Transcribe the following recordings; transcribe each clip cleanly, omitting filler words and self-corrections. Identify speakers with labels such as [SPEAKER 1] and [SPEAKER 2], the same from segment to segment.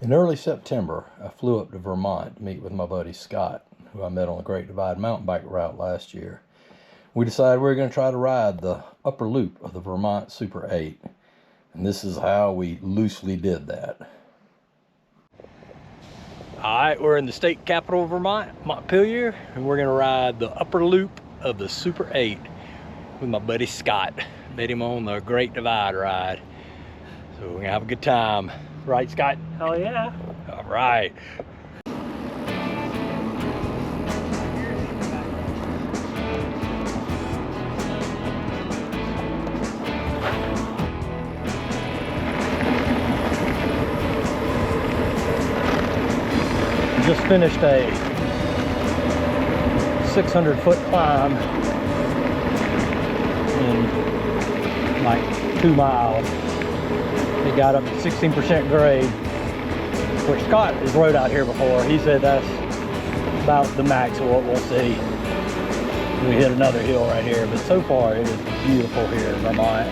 [SPEAKER 1] In early September, I flew up to Vermont to meet with my buddy Scott, who I met on the Great Divide mountain bike route last year. We decided we were going to try to ride the upper loop of the Vermont Super 8, and this is how we loosely did that. Alright, we're in the state capital of Vermont, Montpelier, and we're going to ride the upper loop of the Super 8 with my buddy Scott. Met him on the Great Divide ride. So we're going to have a good time. Right, Scott?
[SPEAKER 2] Hell yeah.
[SPEAKER 1] All right. Just finished a 600-foot climb in like 2 miles. It got up to 16% grade, which Scott has rode out here before. He said that's about the max of what we'll see. We hit another hill right here, but so far it is beautiful here in Vermont.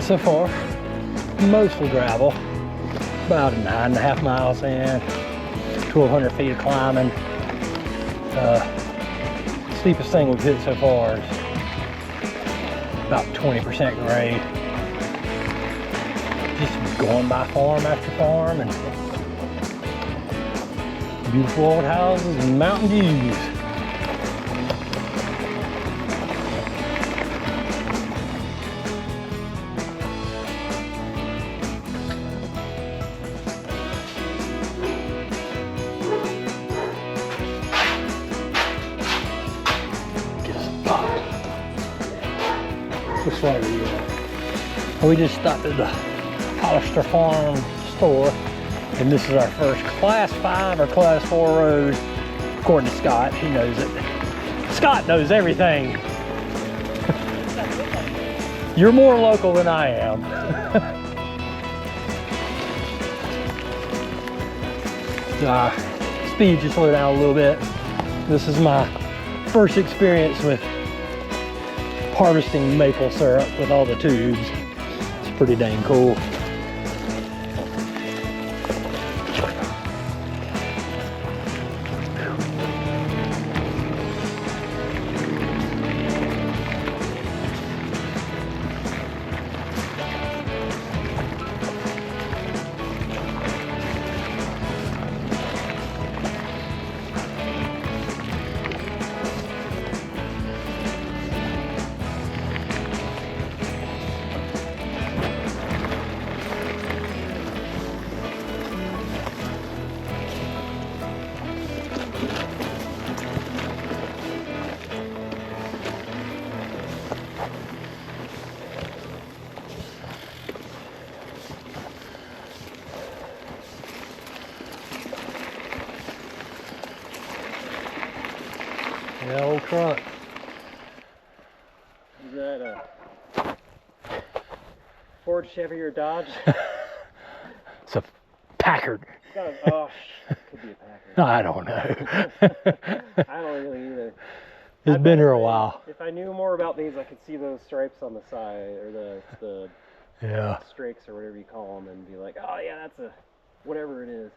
[SPEAKER 1] So far, mostly gravel, about 9.5 miles in, 1,200 feet of climbing. Steepest thing we've hit so far is about 20% grade. Just going by farm after farm and beautiful old houses and mountain views. Which way are you at? We just stopped at the Hollister Farm store, and this is our first Class 5 or Class 4 road. According to Scott, he knows it. Scott knows everything. You're more local than I am. Speed just slowed down a little bit. This is my first experience with harvesting maple syrup with all the tubes. It's pretty dang cool. Yeah, old truck.
[SPEAKER 2] Is that a Ford, Chevy, or Dodge?
[SPEAKER 1] It's a Packard.
[SPEAKER 2] Oh, could be a Packard.
[SPEAKER 1] I don't know.
[SPEAKER 2] I don't really either.
[SPEAKER 1] It's been here a while.
[SPEAKER 2] If I knew more about these, I could see those stripes on the side, or the
[SPEAKER 1] Yeah.
[SPEAKER 2] strakes, or whatever you call them, and be like, oh yeah, that's a whatever it is.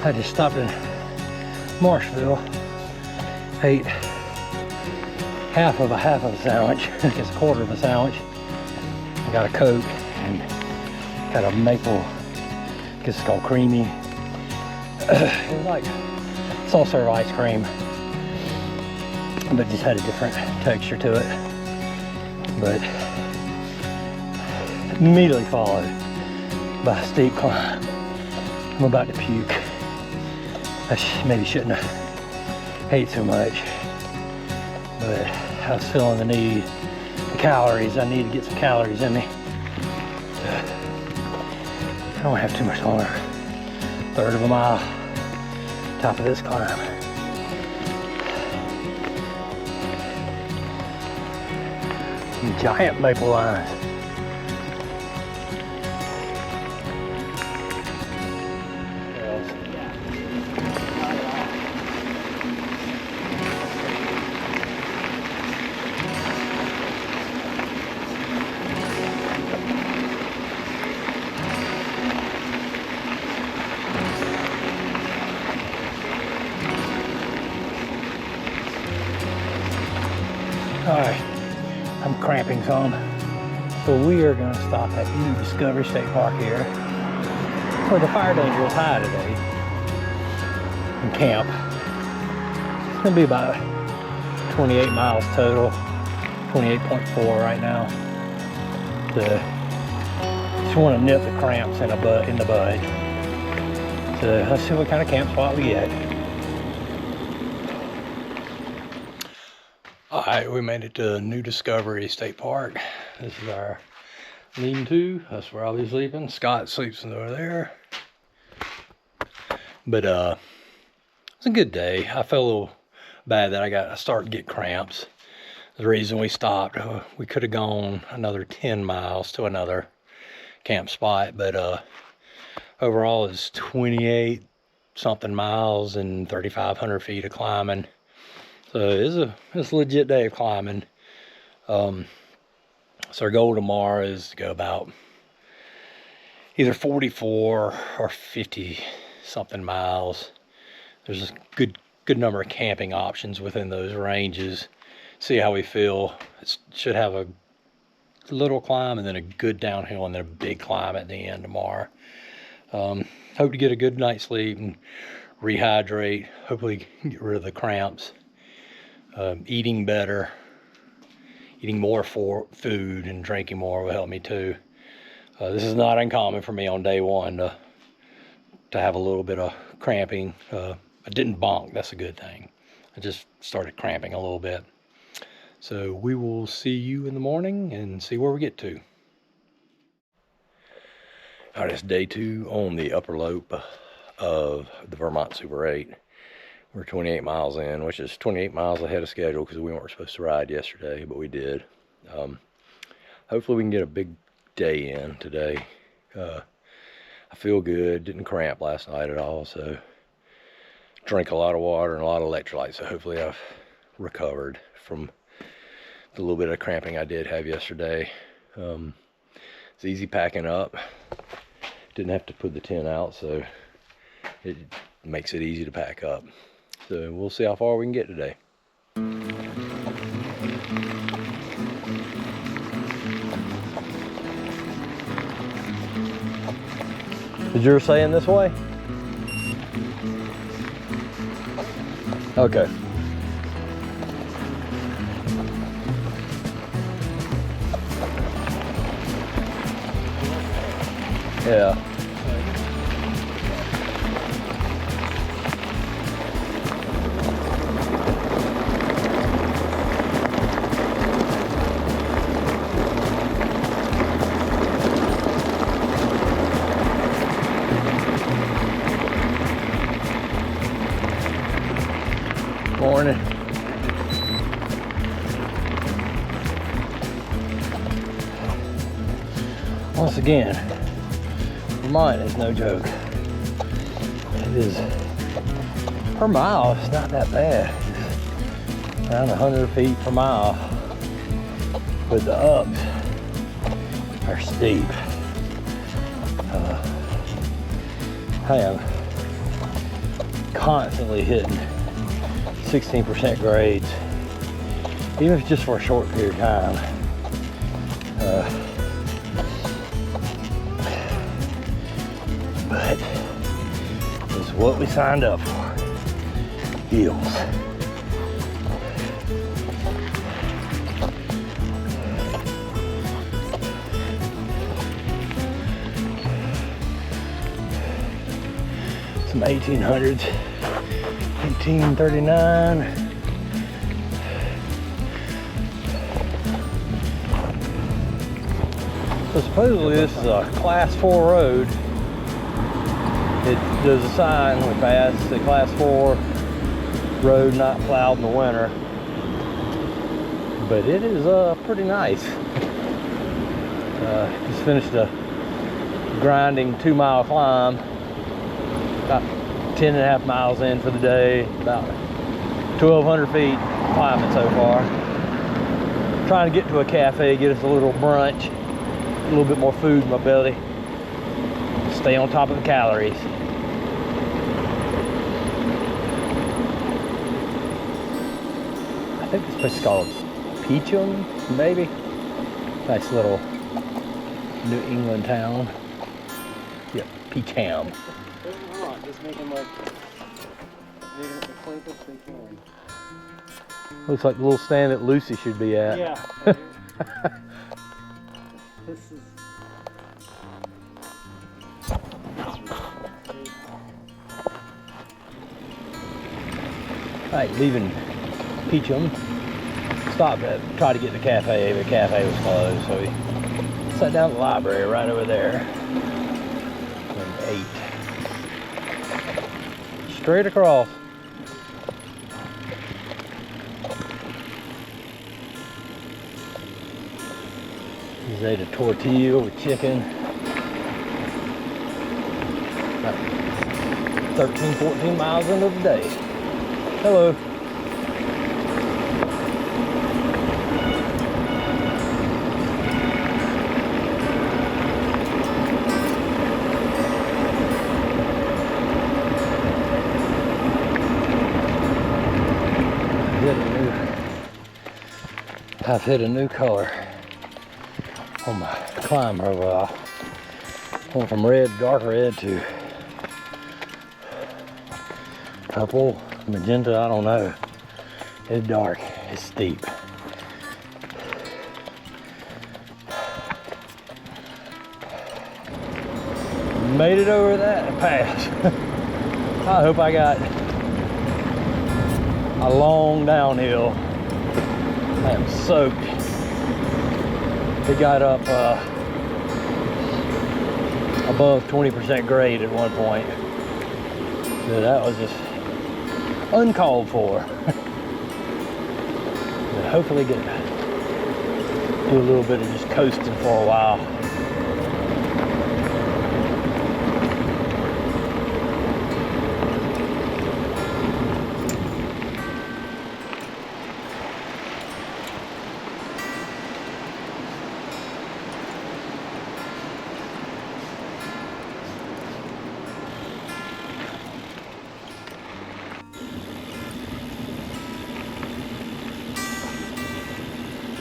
[SPEAKER 1] I just stopped in Marshville, ate half of a sandwich, I guess a quarter of a sandwich. I got a Coke and got a maple, I guess it's called creamy. It was like soft serve ice cream, but just had a different texture to it. But immediately followed by a steep climb. I'm about to puke. I maybe shouldn't have ate so much, but I was feeling the need, the calories. I need to get some calories in me. I don't have too much longer. Third of a mile, top of this climb. Some giant maple lines. Alright, I'm cramping some. So we are going to stop at New Discovery State Park here, where the fire danger is high today, and camp. It's going to be about 28 miles total, 28.4 right now. Just want to nip the cramps in the bud. So let's see what kind of camp spot we get. Alright, we made it to New Discovery State Park. This is our lean-to. That's where I'll be sleeping. Scott sleeps over there. But it's a good day. I felt a little bad that I started to get cramps. The reason we stopped, we could have gone another 10 miles to another camp spot, but overall it's 28 something miles and 3,500 feet of climbing. So it's a legit day of climbing. So our goal tomorrow is to go about either 44 or 50 something miles. There's a good number of camping options within those ranges. See how we feel. It should have a little climb and then a good downhill and then a big climb at the end tomorrow. Hope to get a good night's sleep and rehydrate. Hopefully get rid of the cramps. Eating better, eating more food and drinking more will help me too. This is not uncommon for me on day one to have a little bit of cramping. I didn't bonk, that's a good thing. I just started cramping a little bit. So we will see you in the morning and see where we get to. All right, it's day 2 on the upper lobe of the Vermont Super 8. We're 28 miles in, which is 28 miles ahead of schedule because we weren't supposed to ride yesterday, but we did. Hopefully we can get a big day in today. I feel good, didn't cramp last night at all, so drank a lot of water and a lot of electrolytes, so hopefully I've recovered from the little bit of cramping I did have yesterday. It's easy packing up. Didn't have to put the tent out, so it makes it easy to pack up. So we'll see how far we can get today. Is yours saying this way? Okay. Yeah. Morning. Once again, Vermont is no joke. It is, per mile, it's not that bad. It's around 100 feet per mile. But the ups are steep. I am constantly hitting 16% grades, even if it's just for a short period of time. But it's what we signed up for. Hills. Some 1800s, 1839. So supposedly this is a class 4 road. There's a sign we passed, the class 4 road not plowed in the winter. But it is pretty nice. Just finished a grinding 2-mile climb. About 10.5 miles in for the day. About 1,200 feet climbing so far. Trying to get to a cafe, get us a little brunch. A little bit more food in my belly. Stay on top of the calories. I think this place is called Peachum, maybe. Nice little New England town. Yep, Peacham.
[SPEAKER 2] Just making like the acquaintance they can.
[SPEAKER 1] Looks like the little stand that Lucy should be at.
[SPEAKER 2] Yeah. This is.
[SPEAKER 1] Alright, leaving Peachum. Stopped at, tried to get to the cafe, but the cafe was closed, so we sat down at the library right over there and ate. Straight across. Just ate a tortilla with chicken. About 13, 14 miles into the day. Hello. I've hit a new color on my climb profile. Went from red, dark red to purple, magenta, I don't know. It's dark, it's steep. Made it over that pass. I hope I got a long downhill. I am soaked. It got up above 20% grade at one point. So that was just uncalled for. But hopefully do a little bit of just coasting for a while.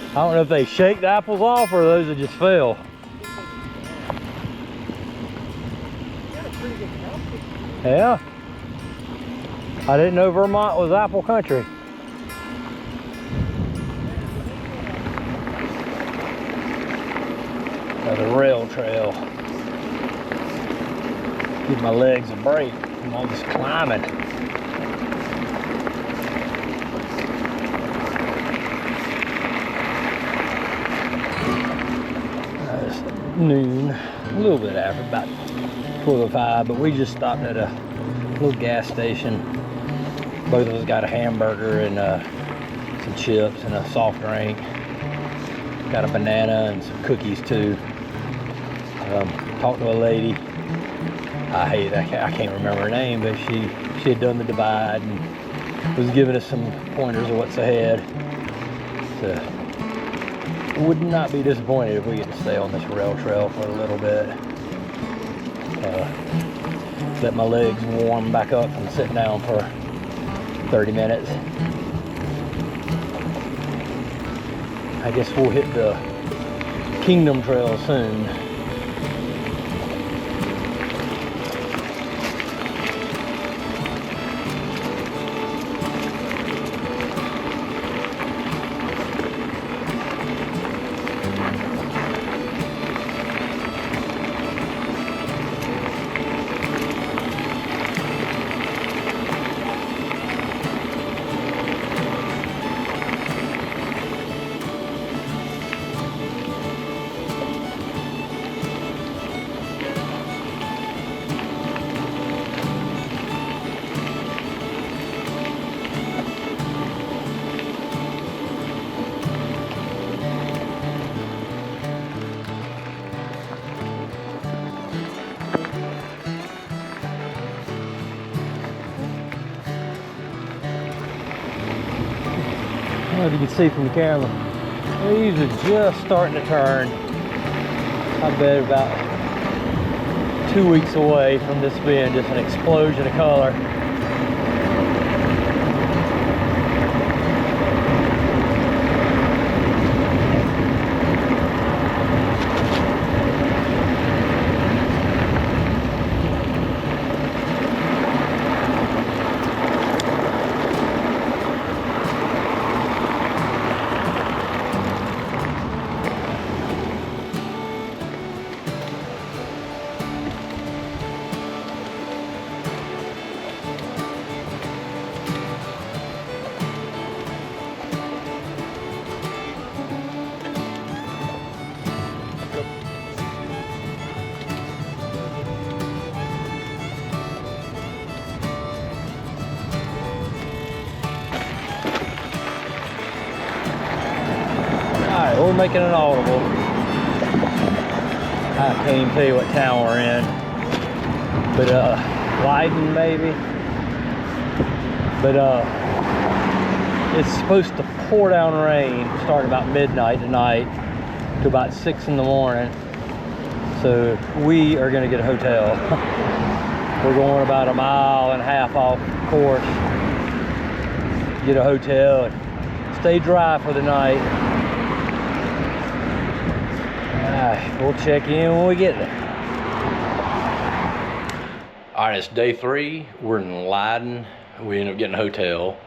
[SPEAKER 1] I don't know if they shake the apples off or those that just fell. Yeah. I didn't know Vermont was apple country. The rail trail. Give my legs a break from all this climbing. Noon, a little bit after, about 12:05, but we just stopped at a little gas station. Both of us got a hamburger and some chips and a soft drink. Got a banana and some cookies too. Talked to a lady. I can't remember her name, but she had done the divide and was giving us some pointers of what's ahead. So, would not be disappointed if we get to stay on this rail trail for a little bit. Let my legs warm back up from sitting down for 30 minutes. I guess we'll hit the Kingdom Trail soon. don't know if you can see from the camera. These are just starting to turn. I bet about 2 weeks away from this being just an explosion of color. Alright, we're making an audible. I can't even tell you what town we're in. But Leiden maybe. But it's supposed to pour down rain starting about midnight tonight to about 6 in the morning. So we are gonna get a hotel. We're going about 1.5 miles off course. Get a hotel and stay dry for the night. We'll check in when we get there. All right, it's day 3. We're in Leiden. We ended up getting a hotel.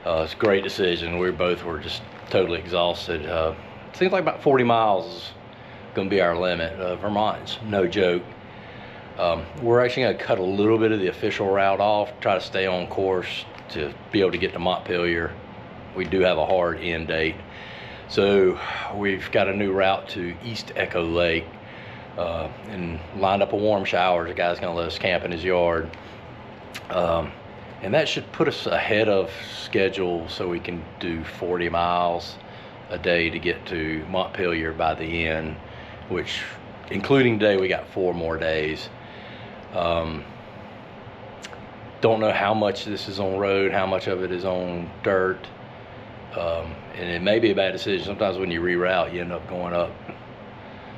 [SPEAKER 1] It's a great decision. We both were just totally exhausted. Seems like about 40 miles is gonna be our limit. Vermont's no joke. We're actually gonna cut a little bit of the official route off, try to stay on course to be able to get to Montpelier. We do have a hard end date. So we've got a new route to East Echo Lake and lined up a warm shower. The guy's gonna let us camp in his yard. And that should put us ahead of schedule so we can do 40 miles a day to get to Montpelier by the end, which including today, we got 4 more days. Don't know how much this is on road, how much of it is on dirt. And it may be a bad decision. Sometimes when you reroute, you end up going up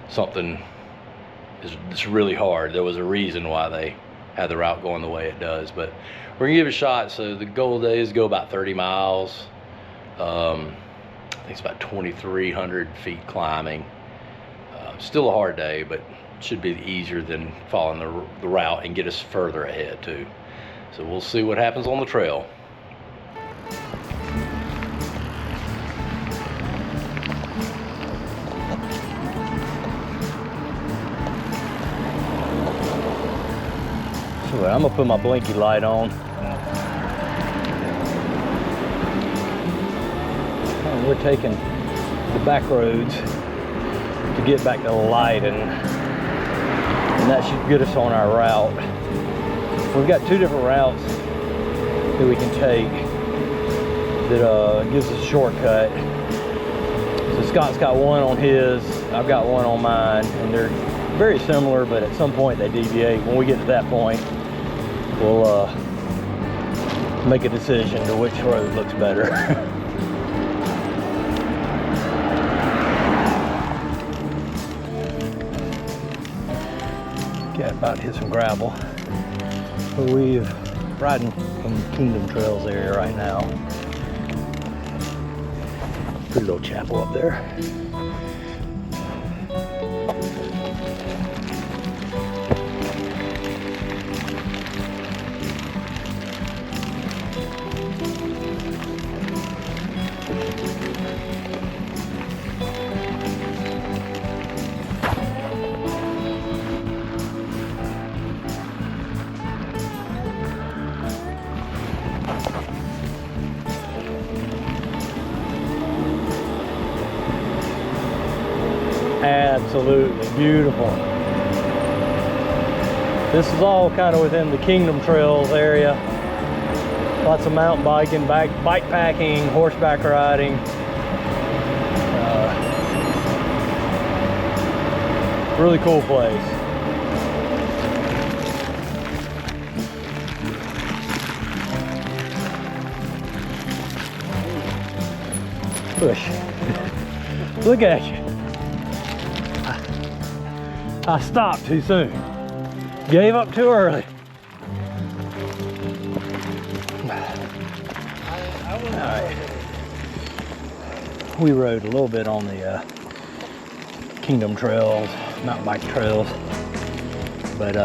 [SPEAKER 1] something that's really hard. There was a reason why they had the route going the way it does, but we're gonna give it a shot. So the goal today is to go about 30 miles. I think it's about 2,300 feet climbing. Still a hard day, but should be easier than following the route and get us further ahead too. So we'll see what happens on the trail. So I'm gonna put my blinky light on. And we're taking the back roads to get back to Leiden, and that should get us on our route. We've got 2 different routes that we can take that gives us a shortcut. So Scott's got one on his, I've got one on mine, and they're very similar, but at some point they deviate. When we get to that point, we'll make a decision to which road looks better. Cat about to hit some gravel. So we're riding from Kingdom Trails area right now. Pretty little chapel up there. Absolutely beautiful. This is all kind of within the Kingdom Trails area. Lots of mountain biking, bikepacking, horseback riding. Really cool place. push. Look at you. I stopped too soon. Gave up too early. Alright. We rode a little bit on the Kingdom trails, mountain bike trails, but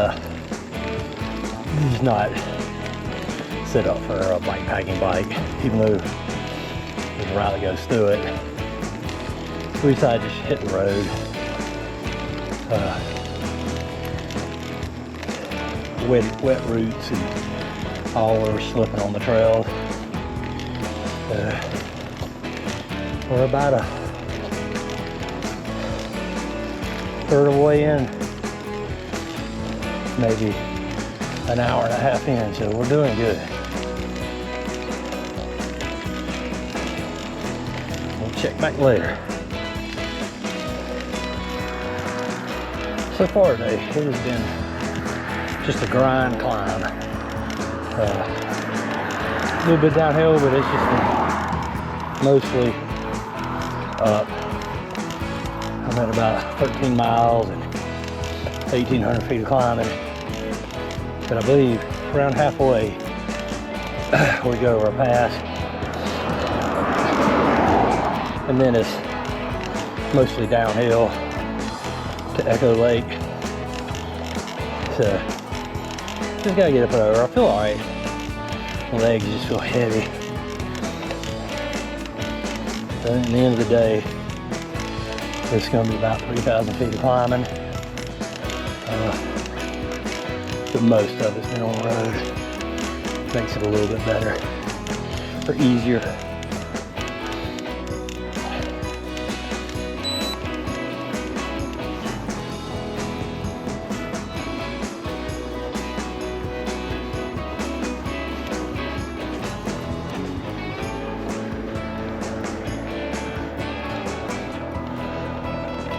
[SPEAKER 1] it's not set up for a bike packing bike, even though there's a route that goes through it. We decided to just hit the road. Wet roots and all over slipping on the trails. We're about a third of the way in, maybe an hour and a half in, so we're doing good. We'll check back later. So far today, it has been just a grind climb. A little bit downhill, but it's just been mostly up. I'm at about 13 miles and 1,800 feet of climbing. But I believe around halfway, we go over a pass. And then it's mostly downhill to Echo Lake. So, just gotta get up and over. I feel alright. My legs just feel heavy. But at the end of the day, it's gonna be about 3,000 feet of climbing. But most of it's been on the road. Makes it a little bit better or easier.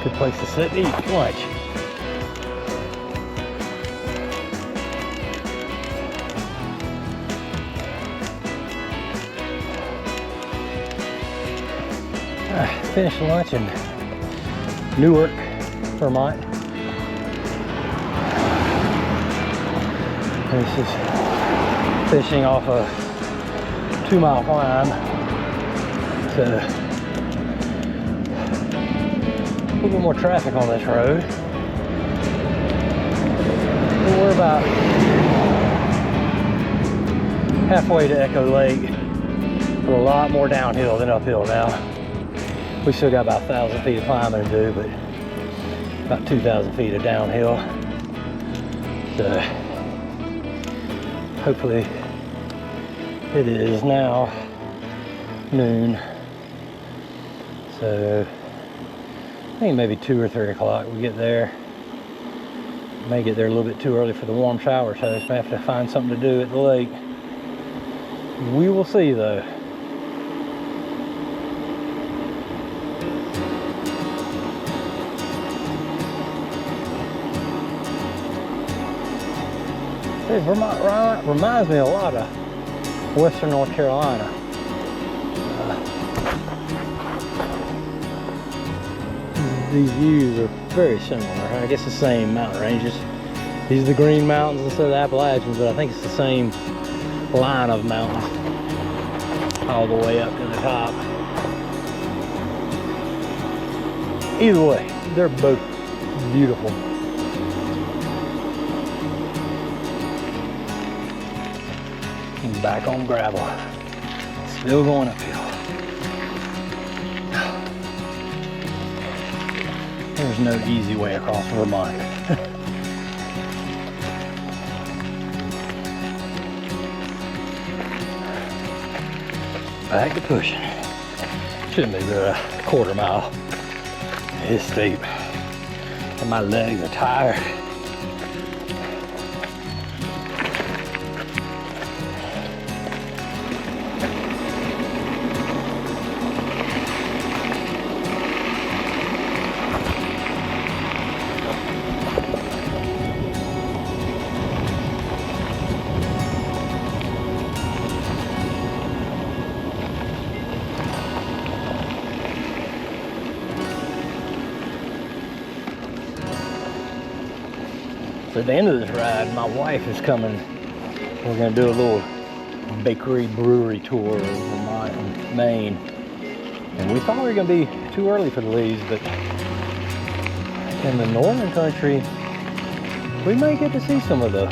[SPEAKER 1] Good place to sit and eat lunch. I finished lunch in Newark, Vermont. This is finishing off a 2-mile climb. So a little bit more traffic on this road. We're about halfway to Echo Lake, with a lot more downhill than uphill now. We still got about 1,000 feet of climbing to do, but about 2,000 feet of downhill. So hopefully it is now noon. So I think maybe 2 or 3 o'clock we get there. May get there a little bit too early for the warm shower, so I just may have to find something to do at the lake. We will see though. Hey, Vermont reminds me a lot of Western North Carolina. These views are very similar. I guess the same mountain ranges. These are the Green Mountains instead of the Appalachians, but I think it's the same line of mountains all the way up to the top. Either way, they're both beautiful. And back on gravel. Still going uphill. There's no easy way across Vermont. Back to pushing. Shouldn't be but a quarter mile. It's steep. And my legs are tired. So at the end of this ride, my wife is coming. We're gonna do a little bakery brewery tour of Vermont and Maine. And we thought we were gonna be too early for the leaves, but in the northern country, we might get to see some of the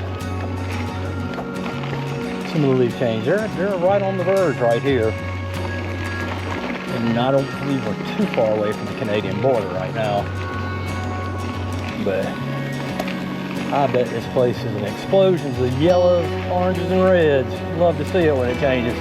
[SPEAKER 1] leaf change. They're right on the verge right here. And I don't believe we're too far away from the Canadian border right now. But I bet this place is an explosion of yellows, oranges, and reds. Love to see it when it changes.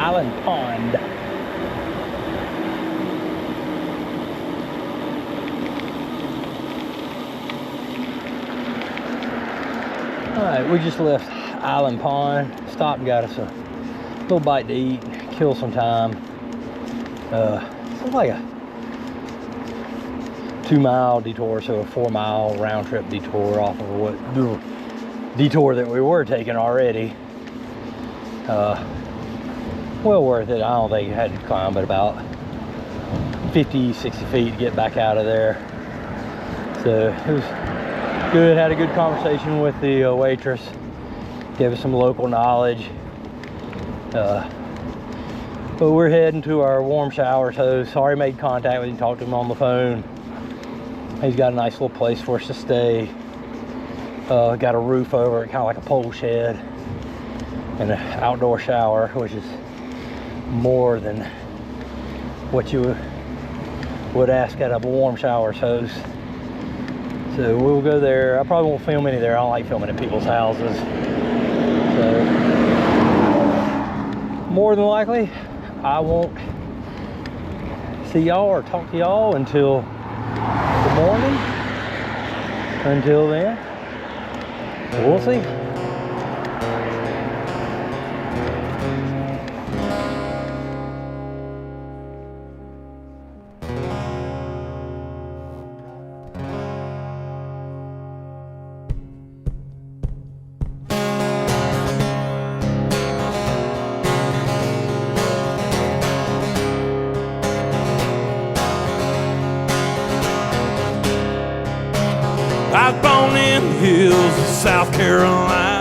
[SPEAKER 1] Island Pond. Alright, we just left Island Pond, stopped and got us a little bite to eat, kill some time. It's like a 2-mile detour, so a 4-mile round trip detour off of what detour that we were taking already. Well worth it. I don't think it had to climb but about 50, 60 feet to get back out of there. So it was good. Had a good conversation with the waitress. Gave us some local knowledge. But we're heading to our warm showers host. Already made contact with him, talked to him on the phone. He's got a nice little place for us to stay. Got a roof over it, kind of like a pole shed, and an outdoor shower, which is more than what you would ask at a warm showers host. So we'll go there. I probably won't film any there. I don't like filming at people's houses. So more than likely, I won't see y'all or talk to y'all until the morning. Until then, we'll see.
[SPEAKER 3] I was born in the hills of South Carolina.